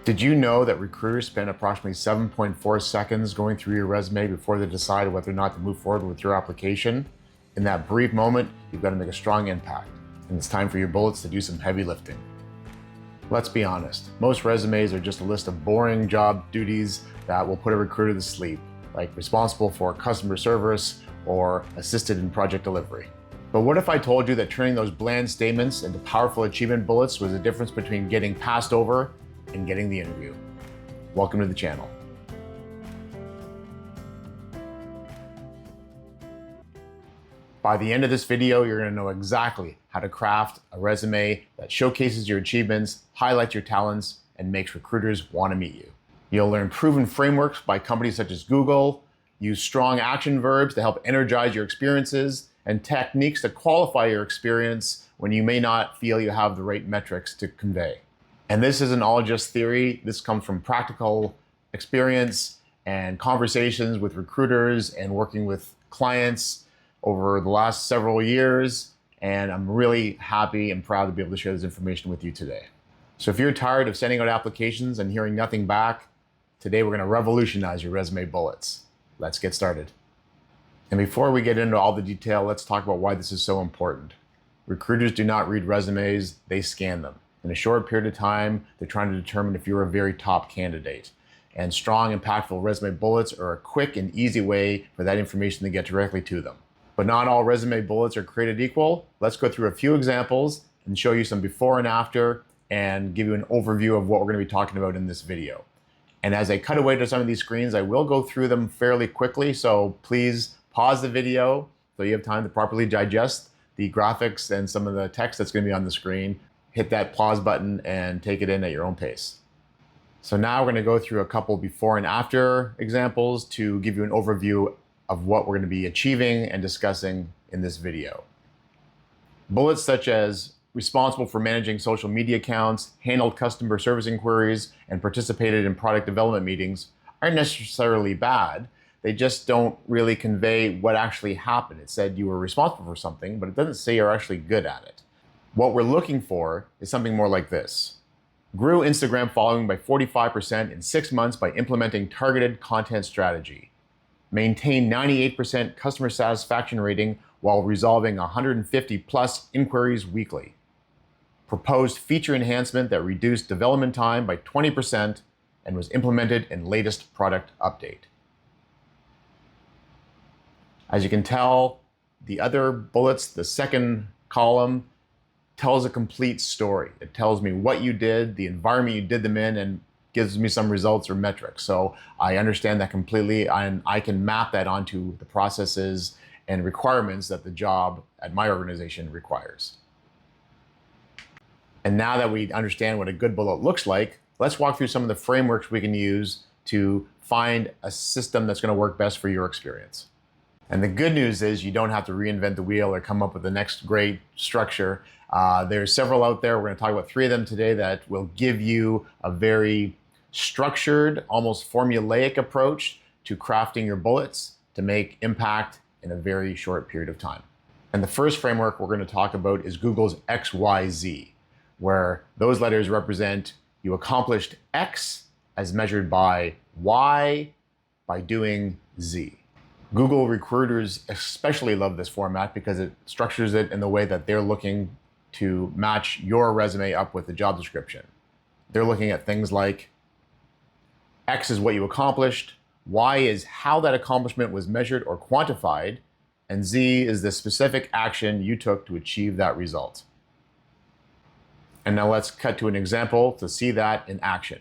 Did you know that recruiters spend approximately 7.4 seconds going through your resume before they decide whether or not to move forward with your application? In that brief moment, you've got to make a strong impact, and it's time for your bullets to do some heavy lifting. Let's be honest, most resumes are just a list of boring job duties that will put a recruiter to sleep, like responsible for customer service or assisted in project delivery. But what if I told you that turning those bland statements into powerful achievement bullets was the difference between getting passed over and getting the interview? Welcome to the channel. By the end of this video, you're going to know exactly how to craft a resume that showcases your achievements, highlights your talents, and makes recruiters want to meet you. You'll learn proven frameworks by companies such as Google, use strong action verbs to help energize your experiences, and techniques to qualify your experience when you may not feel you have the right metrics to convey. And this isn't all just theory. This comes from practical experience and conversations with recruiters and working with clients over the last several years. And I'm really happy and proud to be able to share this information with you today. So if you're tired of sending out applications and hearing nothing back, today we're going to revolutionize your resume bullets. Let's get started. And before we get into all the detail, let's talk about why this is so important. Recruiters do not read resumes, they scan them. In a short period of time, they're trying to determine if you're a very top candidate. And strong, impactful resume bullets are a quick and easy way for that information to get directly to them. But not all resume bullets are created equal. Let's go through a few examples and show you some before and after and give you an overview of what we're going to be talking about in this video. And as I cut away to some of these screens, I will go through them fairly quickly, so please pause the video so you have time to properly digest the graphics and some of the text that's going to be on the screen. Hit that pause button and take it in at your own pace. So now we're going to go through a couple before and after examples to give you an overview of what we're going to be achieving and discussing in this video. Bullets such as responsible for managing social media accounts, handled customer service inquiries, and participated in product development meetings aren't necessarily bad. They just don't really convey what actually happened. It said you were responsible for something, but it doesn't say you're actually good at it. What we're looking for is something more like this. Grew Instagram following by 45% in 6 months by implementing targeted content strategy. Maintained 98% customer satisfaction rating while resolving 150 plus inquiries weekly. Proposed feature enhancement that reduced development time by 20% and was implemented in latest product update. As you can tell, the other bullets, the second column, tells a complete story. It tells me what you did, the environment you did them in, and gives me some results or metrics. So I understand that completely, and I can map that onto the processes and requirements that the job at my organization requires. And now that we understand what a good bullet looks like, let's walk through some of the frameworks we can use to find a system that's going to work best for your experience. And the good news is you don't have to reinvent the wheel or come up with the next great structure. There's several out there. We're going to talk about 3 of them today that will give you a very structured, almost formulaic approach to crafting your bullets to make impact in a very short period of time. And the first framework we're going to talk about is Google's XYZ, where those letters represent you accomplished X as measured by Y by doing Z. Google recruiters especially love this format because it structures it in the way that they're looking to match your resume up with the job description. They're looking at things like X is what you accomplished, Y is how that accomplishment was measured or quantified, and Z is the specific action you took to achieve that result. And now let's cut to an example to see that in action.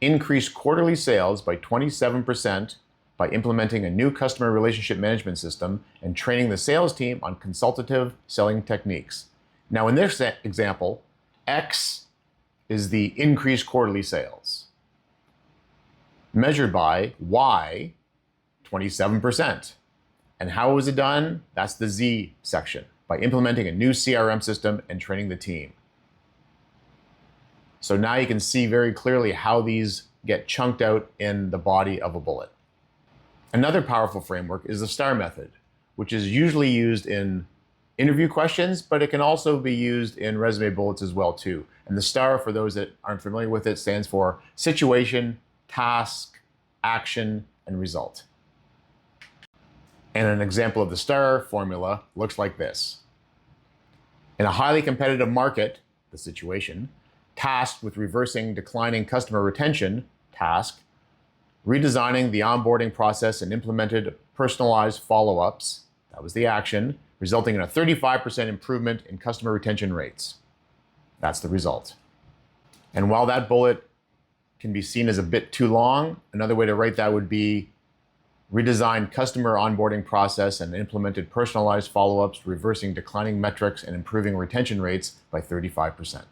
Increased quarterly sales by 27% by implementing a new customer relationship management system and training the sales team on consultative selling techniques. Now in this example, X is the increased quarterly sales, measured by Y, 27%. And how was it done? That's the Z section, by implementing a new CRM system and training the team. So now you can see very clearly how these get chunked out in the body of a bullet. Another powerful framework is the STAR method, which is usually used in interview questions, but it can also be used in resume bullets as well too. And the STAR, for those that aren't familiar with it, stands for situation, task, action, and result. And an example of the STAR formula looks like this. In a highly competitive market, the situation, tasked with reversing declining customer retention, task, redesigning the onboarding process and implemented personalized follow-ups, that was the action, resulting in a 35% improvement in customer retention rates. That's the result. And while that bullet can be seen as a bit too long, another way to write that would be redesigned customer onboarding process and implemented personalized follow-ups, reversing declining metrics and improving retention rates by 35%.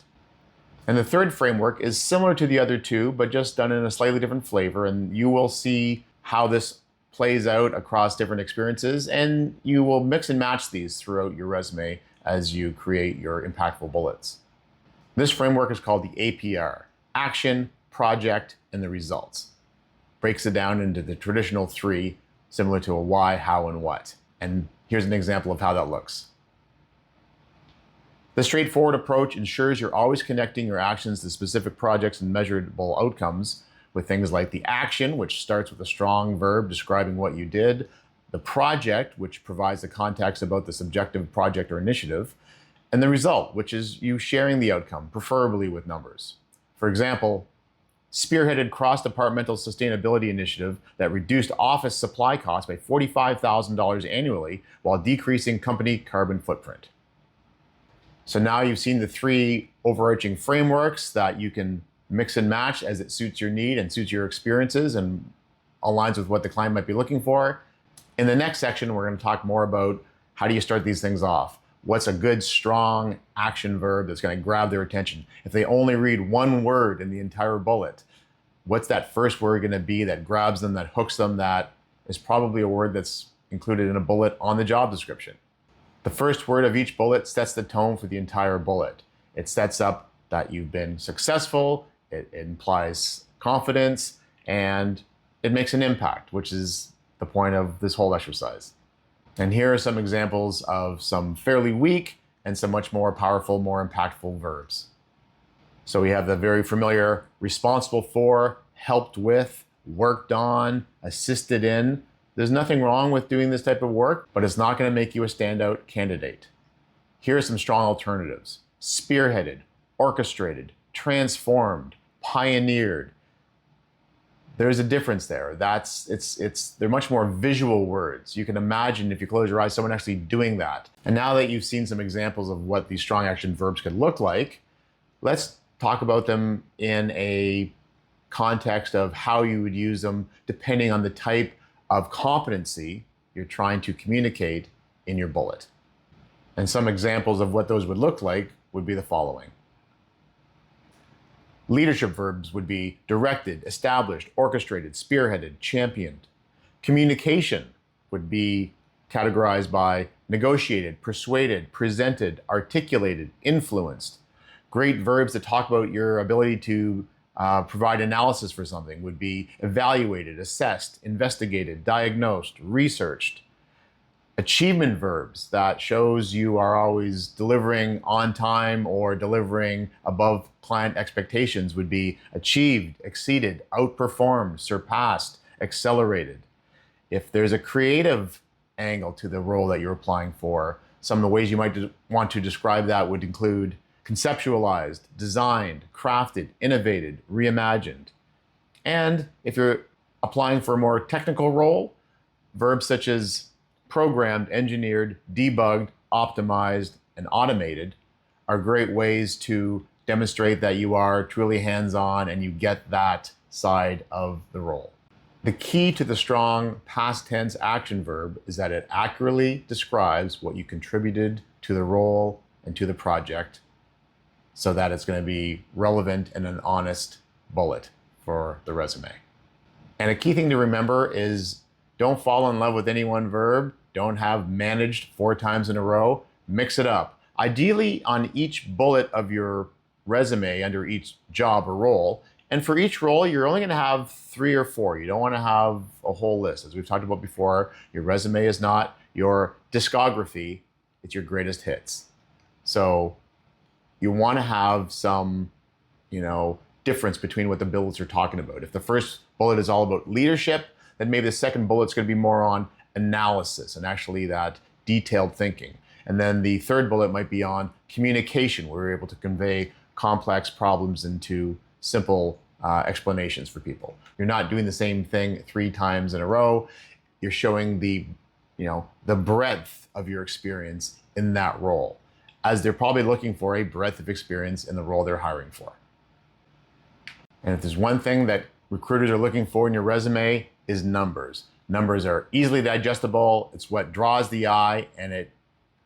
And the third framework is similar to the other two, but just done in a slightly different flavor. And you will see how this plays out across different experiences, and you will mix and match these throughout your resume as you create your impactful bullets. This framework is called the APR, Action, Project, and the Results. Breaks it down into the traditional three, similar to a why, how, and what. And here's an example of how that looks. The straightforward approach ensures you're always connecting your actions to specific projects and measurable outcomes, with things like the action, which starts with a strong verb describing what you did, the project, which provides the context about the subjective project or initiative, and the result, which is you sharing the outcome, preferably with numbers. For example, spearheaded cross-departmental sustainability initiative that reduced office supply costs by $45,000 annually while decreasing company carbon footprint. So now you've seen the three overarching frameworks that you can mix and match as it suits your need and suits your experiences and aligns with what the client might be looking for. In the next section, we're going to talk more about how do you start these things off? What's a good, strong action verb that's going to grab their attention? If they only read one word in the entire bullet, what's that first word going to be that grabs them, that hooks them, that is probably a word that's included in a bullet on the job description? The first word of each bullet sets the tone for the entire bullet. It sets up that you've been successful, it implies confidence, and it makes an impact, which is the point of this whole exercise. And here are some examples of some fairly weak and some much more powerful, more impactful verbs. So we have the very familiar responsible for, helped with, worked on, assisted in. There's nothing wrong with doing this type of work, but it's not going to make you a standout candidate. Here are some strong alternatives. Spearheaded, orchestrated, transformed, pioneered. There's a difference there. They're much more visual words. You can imagine, if you close your eyes, someone actually doing that. And now that you've seen some examples of what these strong action verbs could look like, let's talk about them in a context of how you would use them depending on the type of competency you're trying to communicate in your bullet. And some examples of what those would look like would be the following. Leadership verbs would be directed, established, orchestrated, spearheaded, championed. Communication would be categorized by negotiated, persuaded, presented, articulated, influenced. Great verbs that talk about your ability to provide analysis for something would be evaluated, assessed, investigated, diagnosed, researched. Achievement verbs that shows you are always delivering on time or delivering above client expectations would be achieved, exceeded, outperformed, surpassed, accelerated. If there's a creative angle to the role that you're applying for, some of the ways you might want to describe that would include conceptualized, designed, crafted, innovated, reimagined. And if you're applying for a more technical role, verbs such as programmed, engineered, debugged, optimized, and automated are great ways to demonstrate that you are truly hands-on and you get that side of the role. The key to the strong past tense action verb is that it accurately describes what you contributed to the role and to the project so that it's going to be relevant and an honest bullet for the resume. And a key thing to remember is don't fall in love with any one verb. Don't have managed 4 times in a row. Mix it up. Ideally, on each bullet of your resume, under each job or role, and for each role, you're only going to have 3 or 4. You don't want to have a whole list. As we've talked about before, your resume is not your discography. it's your greatest hits. So you want to have some, difference between what the bullets are talking about. If the first bullet is all about leadership, then maybe the second bullet's going to be more on analysis and actually that detailed thinking. And then the third bullet might be on communication, where we're able to convey complex problems into simple explanations for people. You're not doing the same thing 3 times in a row. You're showing the breadth of your experience in that role, as they're probably looking for a breadth of experience in the role they're hiring for. And if there's one thing that recruiters are looking for in your resume, is numbers. Numbers are easily digestible. It's what draws the eye, and it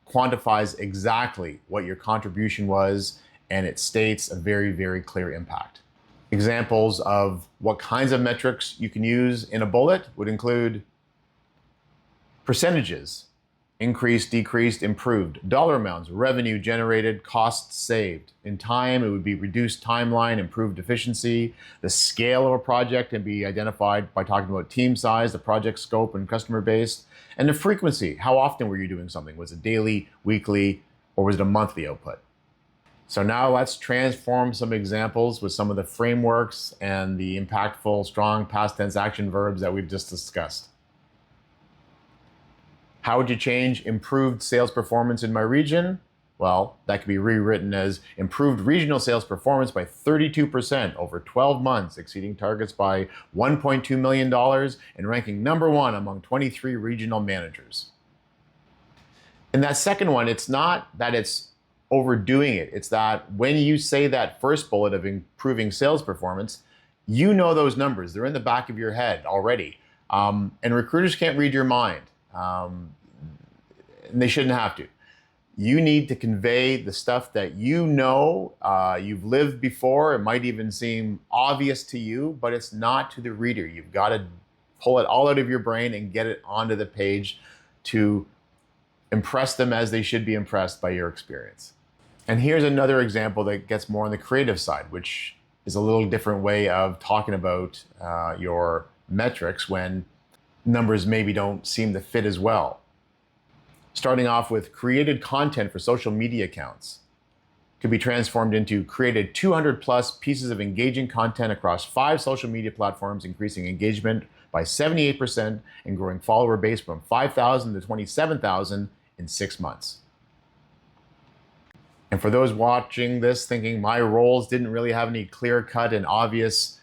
quantifies exactly what your contribution was, and it states a very, very clear impact. Examples of what kinds of metrics you can use in a bullet would include percentages: increased, decreased, improved; dollar amounts: revenue generated, costs saved; in time, it would be reduced timeline, improved efficiency. The scale of a project can be identified by talking about team size, the project scope, and customer base. And the frequency: how often were you doing something? Was it daily, weekly, or was it a monthly output? So now let's transform some examples with some of the frameworks and the impactful, strong past tense action verbs that we've just discussed. How would you change improved sales performance in my region? Well, that could be rewritten as improved regional sales performance by 32% over 12 months, exceeding targets by $1.2 million and ranking #1 among 23 regional managers. In that second one, it's not that it's overdoing it. It's that when you say that first bullet of improving sales performance, you know those numbers. They're in the back of your head already. And recruiters can't read your mind. And they shouldn't have to. You need to convey the stuff that you've lived before. It might even seem obvious to you, but it's not to the reader. You've got to pull it all out of your brain and get it onto the page to impress them as they should be impressed by your experience. And here's another example that gets more on the creative side, which is a little different way of talking about your metrics when numbers maybe don't seem to fit as well. Starting off with created content for social media accounts could be transformed into created 200 plus pieces of engaging content across 5 social media platforms, increasing engagement by 78% and growing follower base from 5,000 to 27,000 in 6 months. And for those watching this thinking my roles didn't really have any clear-cut and obvious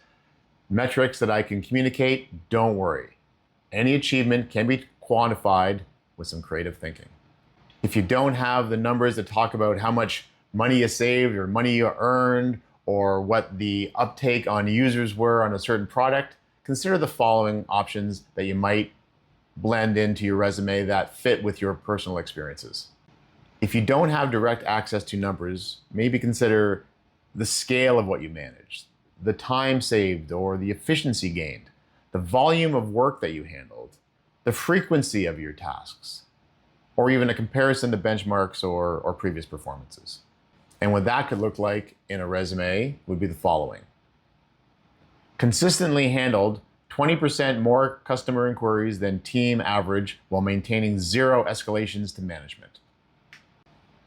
metrics that I can communicate, don't worry. Any achievement can be quantified with some creative thinking. If you don't have the numbers that talk about how much money you saved or money you earned or what the uptake on users were on a certain product, consider the following options that you might blend into your resume that fit with your personal experiences. If you don't have direct access to numbers, maybe consider the scale of what you managed, the time saved or the efficiency gained, the volume of work that you handled, the frequency of your tasks, or even a comparison to benchmarks or previous performances. And what that could look like in a resume would be the following. Consistently handled 20% more customer inquiries than team average while maintaining 0 escalations to management.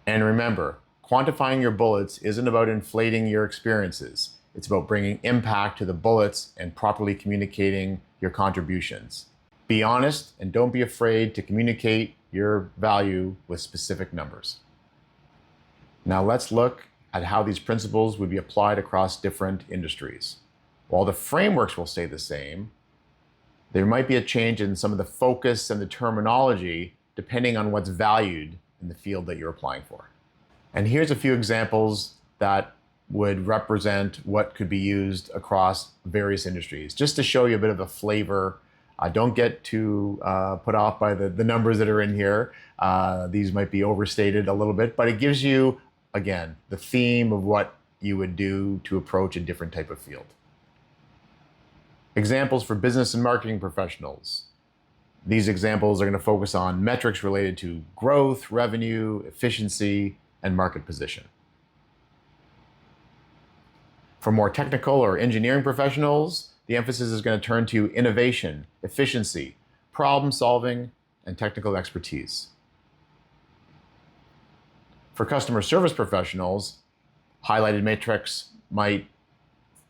And remember, quantifying your bullets isn't about inflating your experiences. It's about bringing impact to the bullets and properly communicating your contributions. Be honest and don't be afraid to communicate your value with specific numbers. Now let's look at how these principles would be applied across different industries. While the frameworks will stay the same, there might be a change in some of the focus and the terminology depending on what's valued in the field that you're applying for. And here's a few examples that would represent what could be used across various industries, just to show you a bit of a flavor. Don't get too put off by the numbers that are in here. These might be overstated a little bit, but it gives you, again, the theme of what you would do to approach a different type of field. Examples for business and marketing professionals. These examples are going to focus on metrics related to growth, revenue, efficiency, and market position. For more technical or engineering professionals, the emphasis is going to turn to innovation, efficiency, problem solving, and technical expertise. For customer service professionals, highlighted metrics might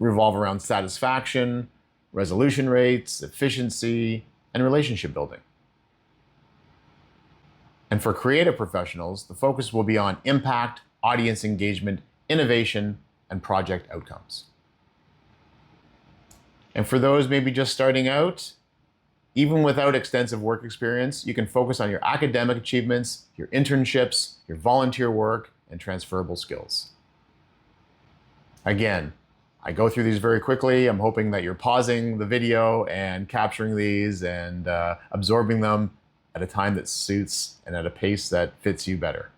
revolve around satisfaction, resolution rates, efficiency, and relationship building. And for creative professionals, the focus will be on impact, audience engagement, innovation, and project outcomes. And for those maybe just starting out, even without extensive work experience, you can focus on your academic achievements, your internships, your volunteer work, and transferable skills. Again, I go through these very quickly. I'm hoping that you're pausing the video and capturing these and absorbing them at a time that suits and at a pace that fits you better.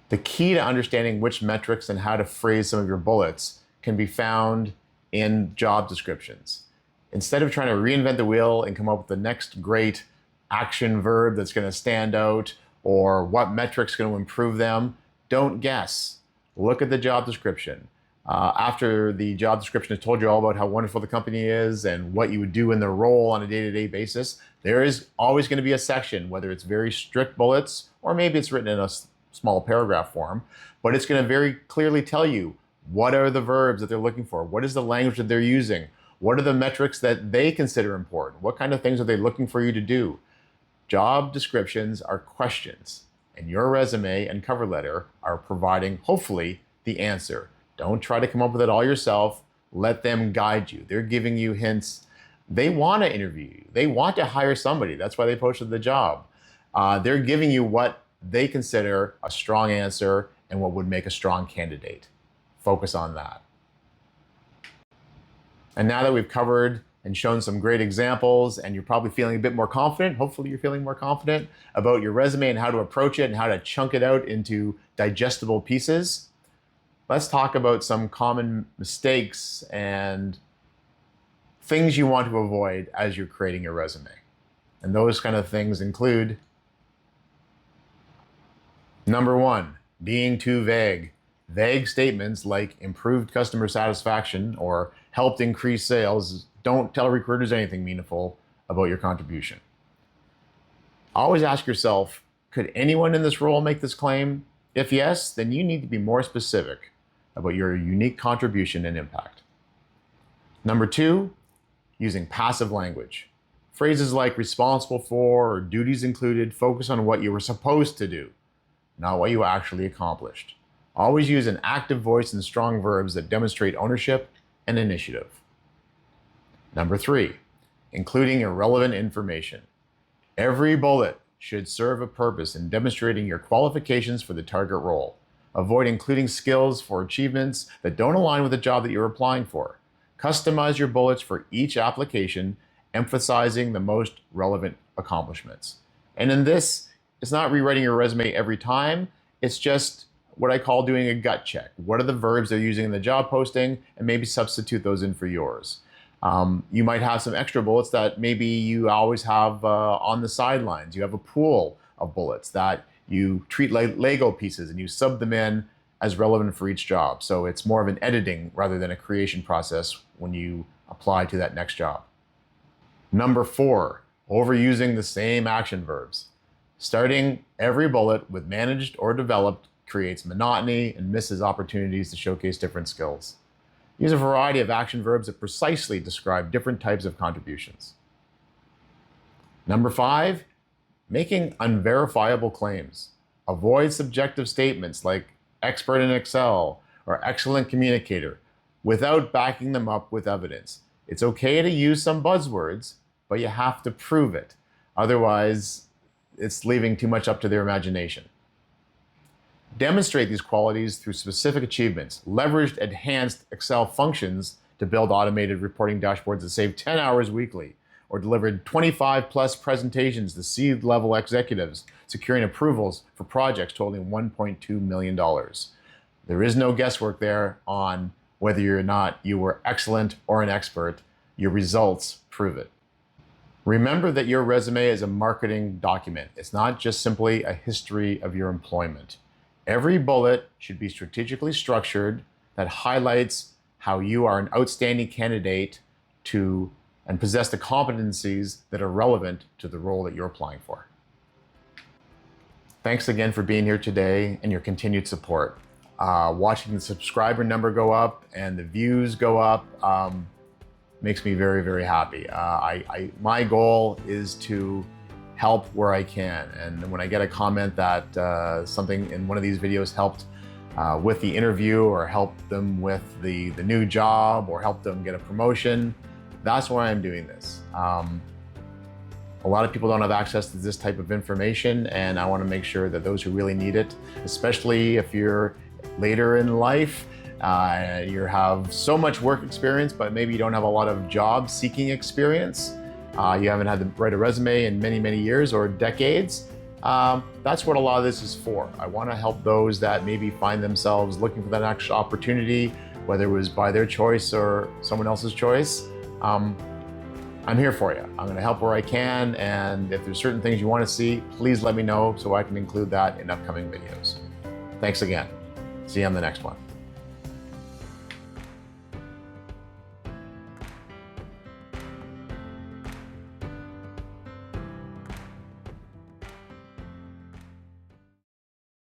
The key to understanding which metrics and how to phrase some of your bullets can be found in job descriptions. Instead of trying to reinvent the wheel and come up with the next great action verb that's going to stand out or what metric's going to improve them, don't guess. Look at the job description. After the job description has told you all about how wonderful the company is and what you would do in the role on a day-to-day basis, there is always going to be a section, whether it's very strict bullets or maybe it's written in a small paragraph form, but it's going to very clearly tell you what are the verbs that they're looking for, what is the language that they're using, what are the metrics that they consider important, what kind of things are they looking for you to do. Job descriptions are questions, and your resume and cover letter are providing, hopefully, the answer. Don't try to come up with it all yourself. Let them guide you. They're giving you hints. They want to interview you. They want to hire somebody. That's why they posted the job. They're giving you what they consider a strong answer and what would make a strong candidate. Focus on that. And now that we've covered and shown some great examples and you're probably feeling a bit more confident, hopefully you're feeling more confident about your resume and how to approach it and how to chunk it out into digestible pieces, let's talk about some common mistakes and things you want to avoid as you're creating your resume. And those kind of things include, number one, being too vague. Vague statements like improved customer satisfaction or helped increase sales don't tell recruiters anything meaningful about your contribution. Always ask yourself, could anyone in this role make this claim? If yes, then you need to be more specific about your unique contribution and impact. Number two, using passive language. Phrases like responsible for or duties included focus on what you were supposed to do, not what you actually accomplished. Always use an active voice and strong verbs that demonstrate ownership and initiative. Number three, including irrelevant information. Every bullet should serve a purpose in demonstrating your qualifications for the target role. Avoid including skills for achievements that don't align with the job that you're applying for. Customize your bullets for each application, emphasizing the most relevant accomplishments. And in this, it's not rewriting your resume every time. It's just what I call doing a gut check. What are the verbs they're using in the job posting, and maybe substitute those in for yours. You might have some extra bullets that maybe you always have on the sidelines. You have a pool of bullets that you treat like Lego pieces and you sub them in as relevant for each job. So it's more of an editing rather than a creation process when you apply to that next job. Number four, overusing the same action verbs. Starting every bullet with managed or developed creates monotony and misses opportunities to showcase different skills. Use a variety of action verbs that precisely describe different types of contributions. Number five, making unverifiable claims. Avoid subjective statements like expert in Excel or excellent communicator without backing them up with evidence. It's okay to use some buzzwords, but you have to prove it. Otherwise, it's leaving too much up to their imagination. Demonstrate these qualities through specific achievements. Leveraged enhanced Excel functions to build automated reporting dashboards that save 10 hours weekly, or delivered 25 plus presentations to C-level executives, securing approvals for projects totaling $1.2 million. There is no guesswork there on whether or not you were excellent or an expert. Your results prove it. Remember that your resume is a marketing document. It's not just simply a history of your employment. Every bullet should be strategically structured that highlights how you are an outstanding candidate to and possess the competencies that are relevant to the role that you're applying for. Thanks again for being here today and your continued support. Watching the subscriber number go up and the views go up makes me very, very happy. My goal is to help where I can. And when I get a comment that something in one of these videos helped with the interview or helped them with the new job or helped them get a promotion, that's why I'm doing this. A lot of people don't have access to this type of information, and I want to make sure that those who really need it, especially if you're later in life, you have so much work experience, but maybe you don't have a lot of job seeking experience. You haven't had to write a resume in many, many years or decades. That's what a lot of this is for. I want to help those that maybe find themselves looking for that next opportunity, whether it was by their choice or someone else's choice. I'm here for you. I'm going to help where I can, and if there's certain things you want to see, please let me know so I can include that in upcoming videos. Thanks again. See you on the next one.